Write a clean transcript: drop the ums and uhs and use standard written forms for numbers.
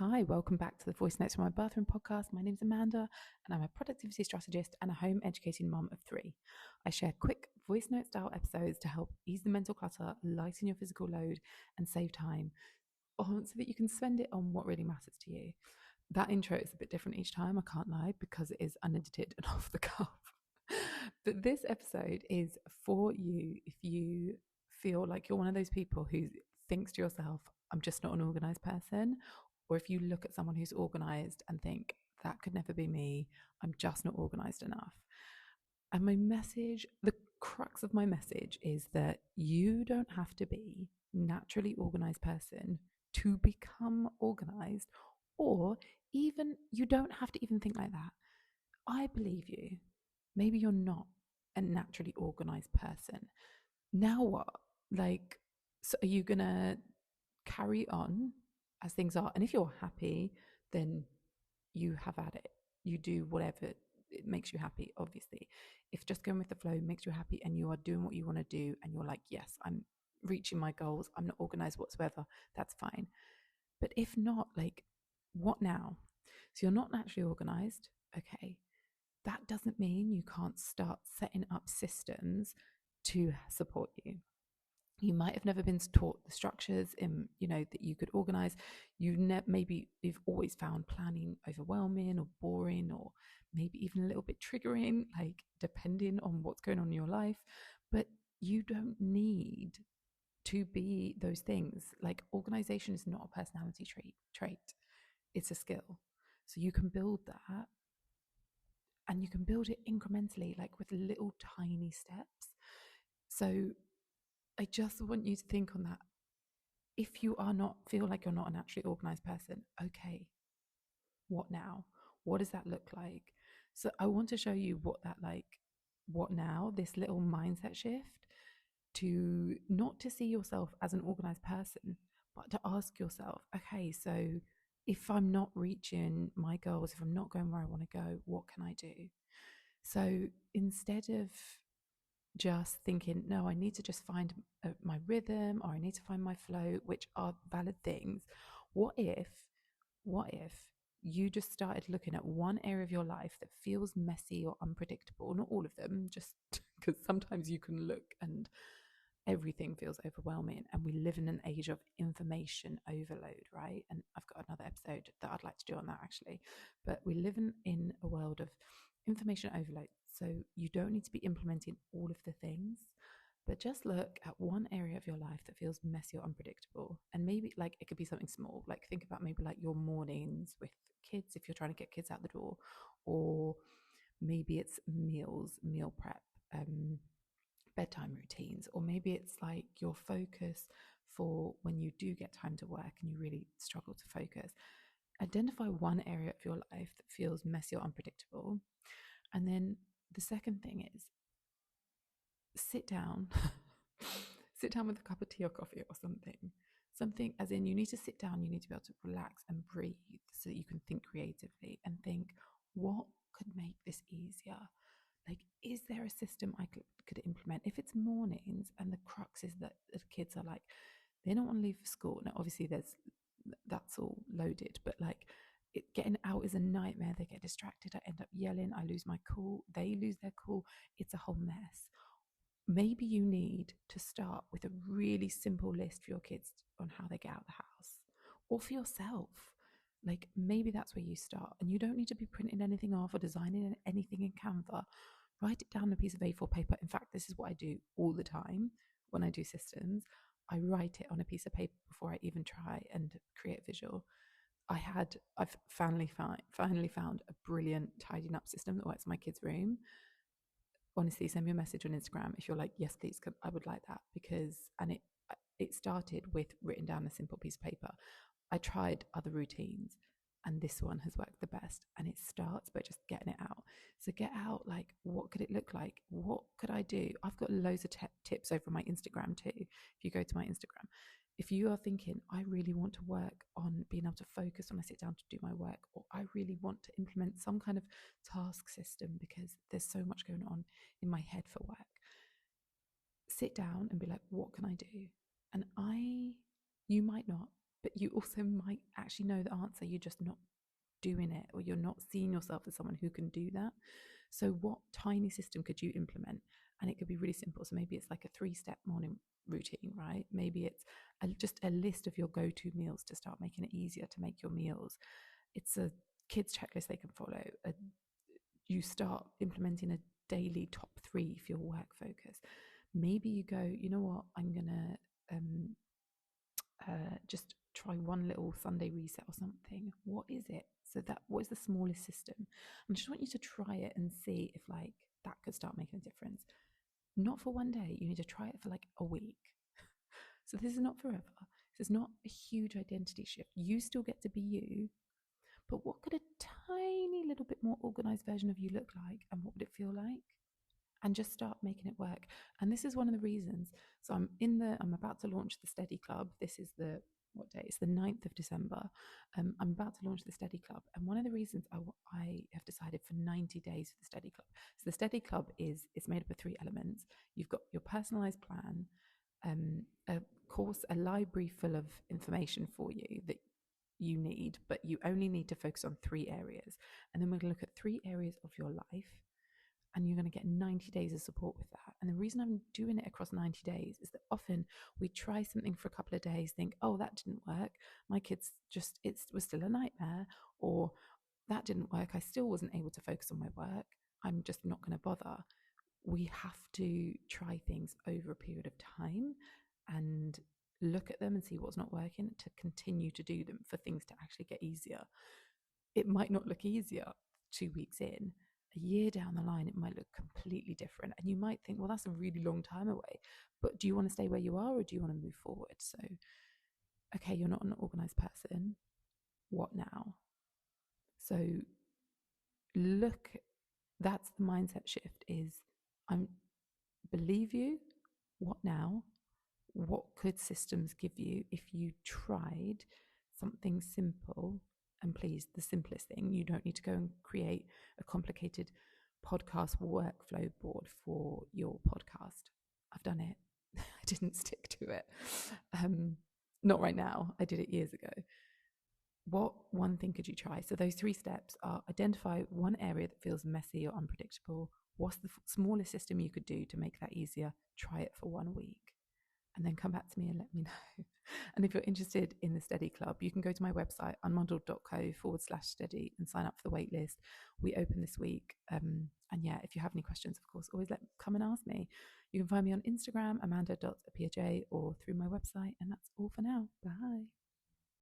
Hi, welcome back to the Voice Notes from My Bathroom podcast. My name's Amanda, and I'm a productivity strategist and a home educating mum of 3. I share quick voice note style episodes to help ease the mental clutter, lighten your physical load, and save time so that you can spend it on what really matters to you. That intro is a bit different each time, I can't lie, because it is unedited and off the cuff. But this episode is for you if you feel like you're one of those people who thinks to yourself, I'm just not an organized person. Or if you look at someone who's organized and think, that could never be me, I'm just not organized enough. And my message, the crux of my message is that you don't have to be a naturally organized person to become organized, or even you don't have to even think like that. I believe you. Maybe you're not a naturally organized person. Now what? So are you gonna carry on as things are? And if you're happy, then you have at it. You do whatever it makes you happy, obviously. If just going with the flow makes you happy and you are doing what you want to do and you're like, yes, I'm reaching my goals, I'm not organized whatsoever, that's fine. But if not, what now? So you're not naturally organized, okay. That doesn't mean you can't start setting up systems to support you. You might have never been taught the structures that you could organize. Maybe you've always found planning overwhelming or boring, or maybe even a little bit triggering, like depending on what's going on in your life. But you don't need to be those things. Like, organization is not a personality trait. It's a skill. So you can build that, and you can build it incrementally, like with little tiny steps. So I just want you to think on that. If you are not feel like you're not a naturally organized person, okay, what now? What does that look like? So I want to show you what now, this little mindset shift, to not to see yourself as an organized person, but to ask yourself, okay, so if I'm not reaching my goals, if I'm not going where I want to go, what can I do? So instead of just thinking, no, I need to just find my rhythm, or I need to find my flow, which are valid things. What if you just started looking at one area of your life that feels messy or unpredictable? Not all of them, just because sometimes you can look and everything feels overwhelming, and we live in an age of information overload, right? And I've got another episode that I'd like to do on that, actually. But we live in a world of information overload, so you don't need to be implementing all of the things, but just look at one area of your life that feels messy or unpredictable. And maybe, like, it could be something small, like think about maybe like your mornings with kids, if you're trying to get kids out the door, or maybe it's meal prep, bedtime routines, or maybe it's like your focus for when you do get time to work and you really struggle to focus. Identify one area of your life that feels messy or unpredictable. And then the second thing is, sit down. Sit down with a cup of tea or coffee or something, as in, you need to sit down, you need to be able to relax and breathe so that you can think creatively and think, what could make this easier? Like, is there a system I could implement? If it's mornings and the crux is that the kids are like, they don't want to leave for school. Now, obviously, that's all loaded, but like, getting out is a nightmare. They get distracted. I end up yelling. I lose my cool. They lose their cool. It's a whole mess. Maybe you need to start with a really simple list for your kids on how they get out of the house, or for yourself. Like, maybe that's where you start, and you don't need to be printing anything off or designing anything in Canva. Write it down on a piece of A4 paper. In fact, this is what I do all the time when I do systems. I write it on a piece of paper before I even try and create a visual. I've finally found a brilliant tidying up system that works in my kids' room. Honestly, send me a message on Instagram if you're like, yes, please, I would like that. And it started with written down a simple piece of paper. I tried other routines, and this one has worked the best. And it starts by just getting it out. So get out, like, what could it look like? What could I do? I've got loads of tips over my Instagram too. If you go to my Instagram, if you are thinking, I really want to work on being able to focus when I sit down to do my work, or I really want to implement some kind of task system because there's so much going on in my head for work, sit down and be like, what can I do? And you might not, but you also might actually know the answer. You're just not doing it, or you're not seeing yourself as someone who can do that. So what tiny system could you implement? And it could be really simple. So maybe it's like a 3-step morning routine, right? Maybe it's just a list of your go-to meals to start making it easier to make your meals. It's a kids checklist they can follow. You start implementing a daily top 3 for your work focus. Maybe you go, you know what, I'm gonna just try one little Sunday reset or something. What is it? So that, what is the smallest system? I just want you to try it and see if like that could start making a difference. Not for one day. You need to try it for like a week. So this is not forever. This is not a huge identity shift. You still get to be you, but what could a tiny little bit more organized version of you look like, and what would it feel like? And just start making it work. And this is one of the reasons. So I'm about to launch the Steady Club. This is the, what day? It's the 9th of December. I'm about to launch the Steady Club. And one of the reasons I have decided for 90 days for the Steady Club. So the Steady Club it's made up of 3 elements. You've got your personalized plan, a course, a library full of information for you that you need, but you only need to focus on 3 areas. And then we're going to look at 3 areas of your life, and you're going to get 90 days of support with that. And the reason I'm doing it across 90 days is that often we try something for a couple of days, think, oh, that didn't work. My kids it was still a nightmare, or that didn't work. I still wasn't able to focus on my work. I'm just not going to bother. We have to try things over a period of time and look at them and see what's not working to continue to do them for things to actually get easier. It might not look easier 2 weeks in. A year down the line, it might look completely different. And you might think, well, that's a really long time away. But do you want to stay where you are, or do you want to move forward? So, okay, you're not an organized person. What now? So look, that's the mindset shift is, I'm believe you. What now? What could systems give you if you tried something simple? And please, the simplest thing, you don't need to go and create a complicated podcast workflow board for your podcast. I've done it. I didn't stick to it. Not right now. I did it years ago. What one thing could you try? So those 3 steps are: identify one area that feels messy or unpredictable. What's the smallest system you could do to make that easier? Try it for 1 week. And then come back to me and let me know. And if you're interested in the Steady Club, you can go to my website, unmuddled.co/steady, and sign up for the wait list. We open this week. And yeah, if you have any questions, of course, always come and ask me. You can find me on Instagram, amanda.apj, or through my website. And that's all for now. Bye.